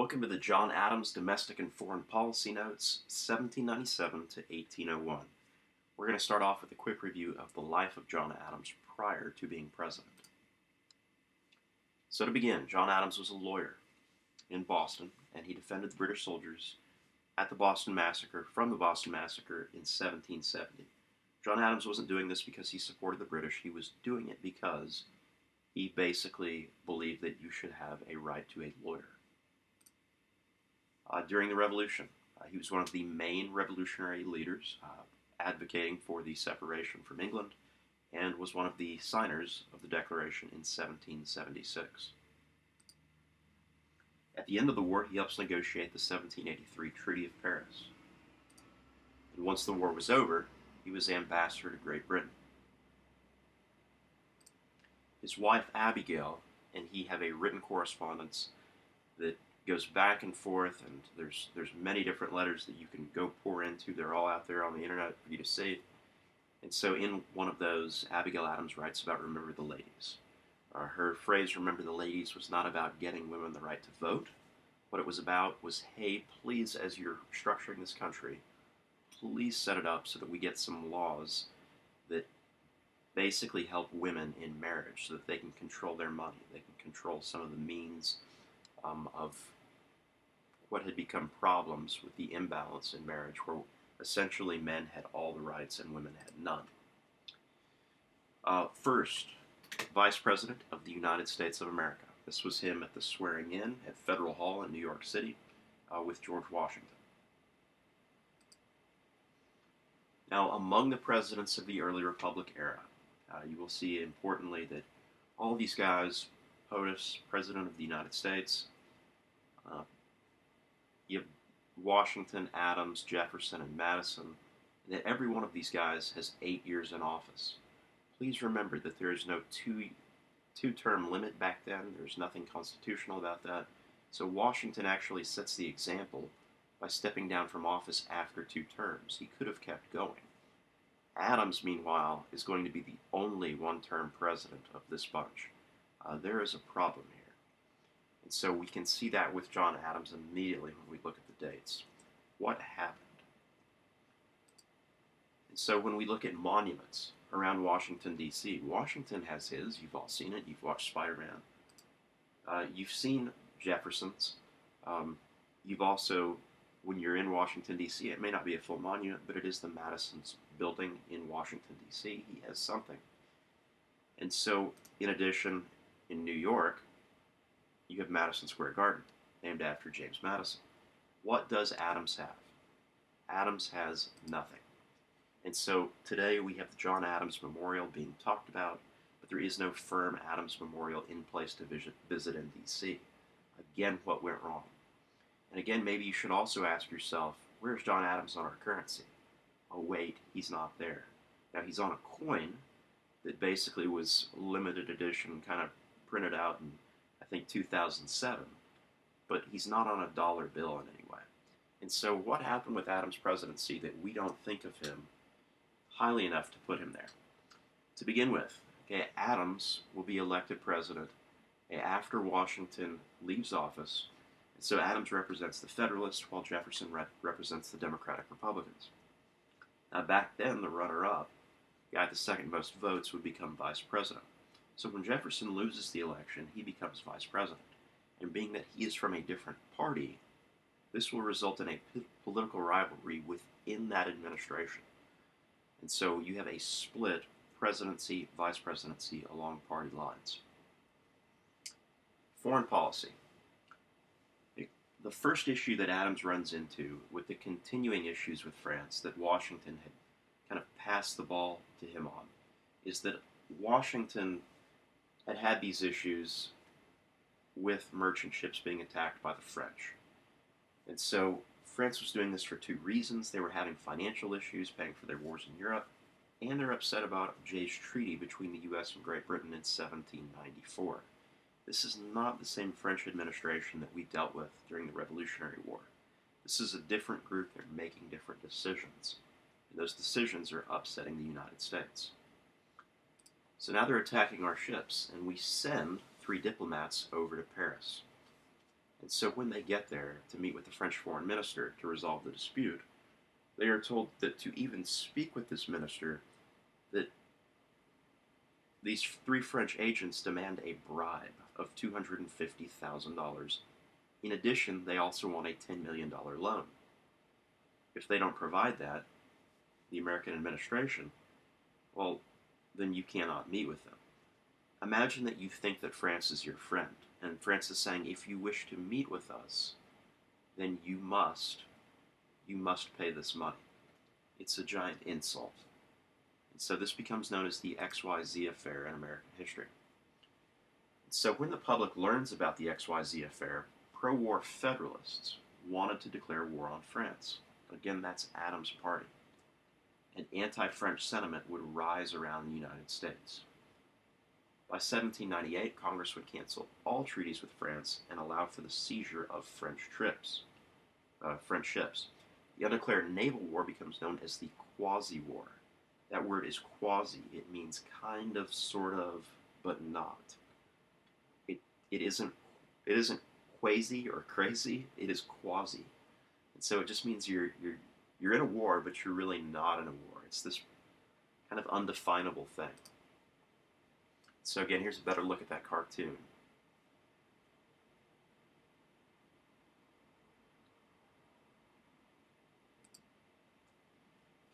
Welcome to the John Adams Domestic and Foreign Policy Notes, 1797 to 1801. We're going to start off with a quick review of the life of John Adams prior to being president. So to begin, John Adams was a lawyer in Boston, and he defended the British soldiers at the Boston Massacre, from the Boston Massacre in 1770. John Adams wasn't doing this because he supported the British, he was doing it because he basically believed that you should have a right to a lawyer. During the Revolution, he was one of the main revolutionary leaders, advocating for the separation from England, and was one of the signers of the Declaration in 1776. At the end of the war, he helps negotiate the 1783 Treaty of Paris. And once the war was over, he was ambassador to Great Britain. His wife, Abigail, and he have a written correspondence that goes back and forth, and there's many different letters that you can go pour into. They're all out there on the internet for you to see. And so in one of those, Abigail Adams writes about remember the ladies. Her phrase, remember the ladies, was not about getting women the right to vote. What it was about was, hey, please, as you're structuring this country, please set it up so that we get some laws that basically help women in marriage so that they can control their money. They can control some of the means of what had become problems with the imbalance in marriage, where essentially men had all the rights and women had none. First, Vice President of the United States of America. This was him at the swearing in at Federal Hall in New York City with George Washington. Now, among the presidents of the early Republic era, you will see importantly that all these guys, POTUS, President of the United States, you have Washington, Adams, Jefferson, and Madison, and that every one of these guys has 8 years in office. Please remember that there is no two-term limit back then. There's nothing constitutional about that. So Washington actually sets the example by stepping down from office after 2 terms. He could have kept going. Adams, meanwhile, is going to be the only one-term president of this bunch. There is a problem here. And so we can see that with John Adams immediately when we look at the dates. What happened? And so when we look at monuments around Washington, D.C., Washington has his. You've all seen it. You've watched Spider-Man. You've seen Jefferson's. You've also, when you're in Washington, D.C., it may not be a full monument, but it is the Madison's building in Washington, D.C. He has something. And so, in addition, in New York, you have Madison Square Garden, named after James Madison. What does Adams have? Adams has nothing. And so today we have the John Adams Memorial being talked about, but there is no firm Adams Memorial in place to visit in D.C. Again, what went wrong? And again, maybe you should also ask yourself, where's John Adams on our currency? Oh wait, he's not there. Now he's on a coin that basically was limited edition, kind of printed out in, I think, 2007, but he's not on a dollar bill in any way. And so what happened with Adams' presidency that we don't think of him highly enough to put him there? To begin with, okay, Adams will be elected president after Washington leaves office, and so Adams represents the Federalists while Jefferson represents the Democratic Republicans. Now back then, the runner-up, the guy with the second most votes, would become vice president. So when Jefferson loses the election, he becomes vice president. And being that he is from a different party, this will result in a political rivalry within that administration. And so you have a split presidency, vice presidency along party lines. Foreign policy. The first issue that Adams runs into with the continuing issues with France that Washington had kind of passed the ball to him on is that Washington had these issues with merchant ships being attacked by the French. And so France was doing this for 2 reasons. They were having financial issues paying for their wars in Europe, and they're upset about Jay's Treaty between the U.S. and Great Britain in 1794. This is not the same French administration that we dealt with during the Revolutionary War. This is a different group. They're making different decisions. And those decisions are upsetting the United States. So now they're attacking our ships, and we send 3 diplomats over to Paris. And so when they get there to meet with the French foreign minister to resolve the dispute, they are told that to even speak with this minister, that these three French agents demand a bribe of $250,000. In addition, they also want a $10 million loan. If they don't provide that, the American administration, well, then you cannot meet with them. Imagine that you think that France is your friend, and France is saying, if you wish to meet with us, then you must pay this money. It's a giant insult. And so this becomes known as the XYZ affair in American history. So when the public learns about the XYZ affair, pro-war Federalists wanted to declare war on France. Again, that's Adams' party. And anti-French sentiment would rise around the United States. By 1798, Congress would cancel all treaties with France and allow for the seizure of French ships. The undeclared naval war becomes known as the quasi-war. That word is quasi. It means kind of, sort of, but not. It isn't quasi or crazy. It is quasi, and so it just means you're in a war, but you're really not in a war. It's this kind of undefinable thing. So again, here's a better look at that cartoon.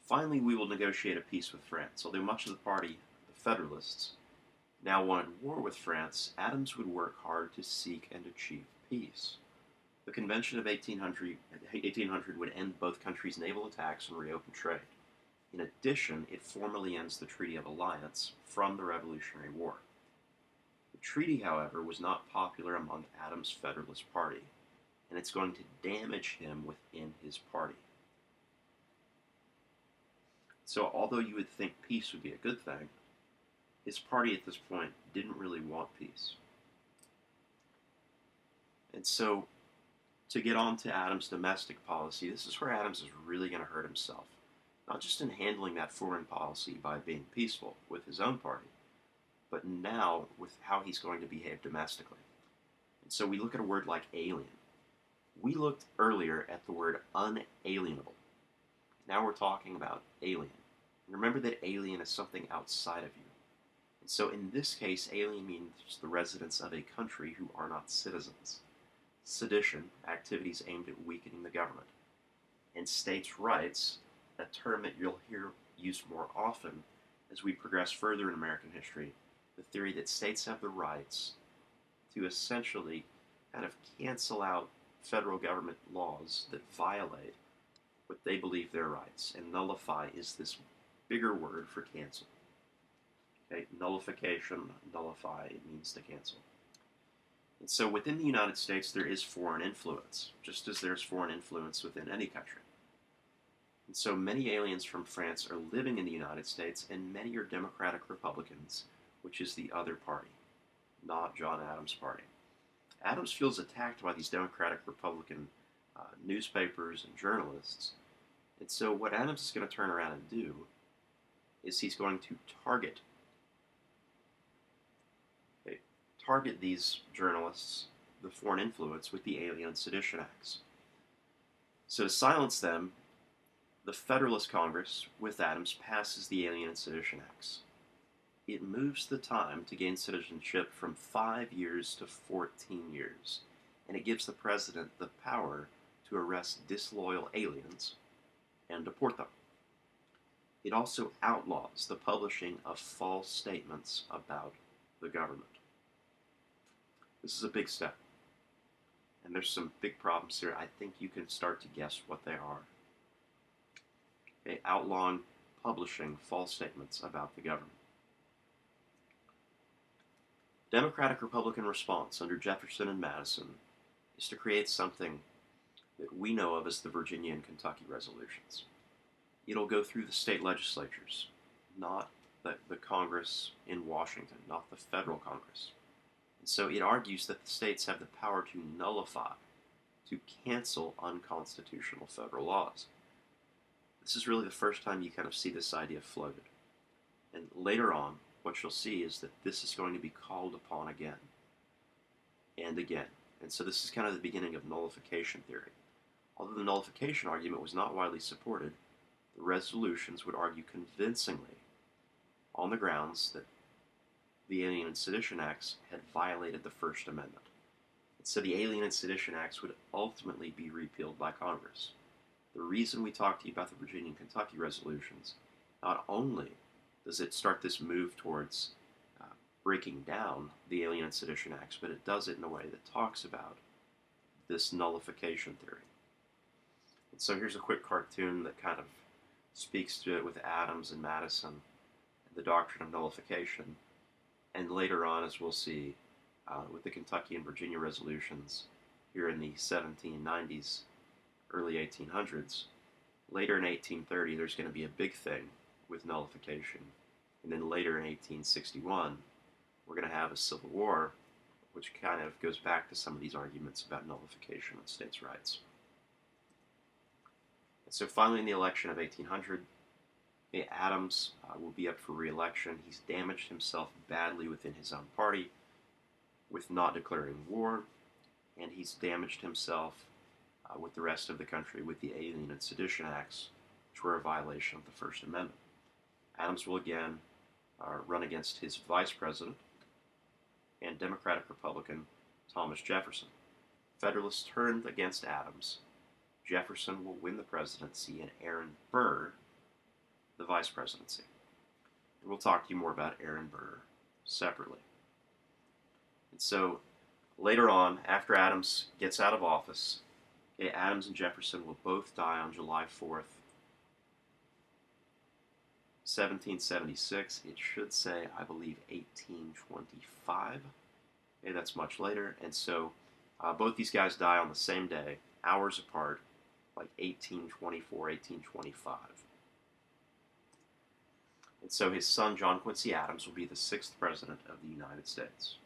Finally, we will negotiate a peace with France. Although much of the party, the Federalists, now wanted war with France, Adams would work hard to seek and achieve peace. The Convention of 1800 would end both countries' naval attacks and reopen trade. In addition, it formally ends the Treaty of Alliance from the Revolutionary War. The treaty, however, was not popular among Adams' Federalist Party, and it's going to damage him within his party. So although you would think peace would be a good thing, his party at this point didn't really want peace. And so, to get on to Adams' domestic policy, this is where Adams is really going to hurt himself. Not just in handling that foreign policy by being peaceful with his own party, but now with how he's going to behave domestically. And so we look at a word like alien. We looked earlier at the word unalienable. Now we're talking about alien. And remember that alien is something outside of you. And so in this case, alien means the residents of a country who are not citizens. Sedition, activities aimed at weakening the government. And states' rights, a term that you'll hear used more often as we progress further in American history, the theory that states have the rights to essentially kind of cancel out federal government laws that violate what they believe their rights. And nullify is this bigger word for cancel. Okay, nullification, nullify, it means to cancel. And so within the United States, there is foreign influence, just as there's foreign influence within any country. And so many aliens from France are living in the United States, and many are Democratic Republicans, which is the other party, not John Adams' party. Adams feels attacked by these Democratic Republican newspapers and journalists. And so what Adams is going to turn around and do is he's going to target these journalists, the foreign influence, with the Alien and Sedition Acts. So to silence them, the Federalist Congress, with Adams, passes the Alien and Sedition Acts. It moves the time to gain citizenship from 5 years to 14 years, and it gives the president the power to arrest disloyal aliens and deport them. It also outlaws the publishing of false statements about the government. This is a big step, and there's some big problems here. I think you can start to guess what they are. Okay, outlawing publishing false statements about the government. Democratic-Republican response under Jefferson and Madison is to create something that we know of as the Virginia and Kentucky resolutions. It'll go through the state legislatures, not the Congress in Washington, not the federal Congress. And so it argues that the states have the power to nullify, to cancel unconstitutional federal laws. This is really the first time you kind of see this idea floated. And later on, what you'll see is that this is going to be called upon again and again And so this is kind of the beginning of nullification theory. Although the nullification argument was not widely supported, the resolutions would argue convincingly on the grounds that the Alien and Sedition Acts had violated the First Amendment. And so the Alien and Sedition Acts would ultimately be repealed by Congress. The reason we talk to you about the Virginia and Kentucky resolutions, not only does it start this move towards breaking down the Alien and Sedition Acts, but it does it in a way that talks about this nullification theory. And so here's a quick cartoon that kind of speaks to it with Adams and Madison and the doctrine of nullification. And later on, as we'll see, with the Kentucky and Virginia resolutions here in the 1790s, early 1800s, later in 1830, there's going to be a big thing with nullification. And then later in 1861, we're going to have a civil war, which kind of goes back to some of these arguments about nullification of states' rights. And so finally in the election of 1800, Adams will be up for re-election. He's damaged himself badly within his own party with not declaring war, and he's damaged himself with the rest of the country with the Alien and Sedition Acts, which were a violation of the First Amendment. Adams will again run against his vice president and Democratic-Republican Thomas Jefferson. Federalists turned against Adams. Jefferson will win the presidency and Aaron Burr the vice presidency. And we'll talk to you more about Aaron Burr separately. And so later on, after Adams gets out of office, Adams and Jefferson will both die on July 4th, 1776. It should say, I believe, 1825. Okay, that's much later. And so both these guys die on the same day, hours apart, like 1824, 1825. And so his son, John Quincy Adams, will be the 6th president of the United States.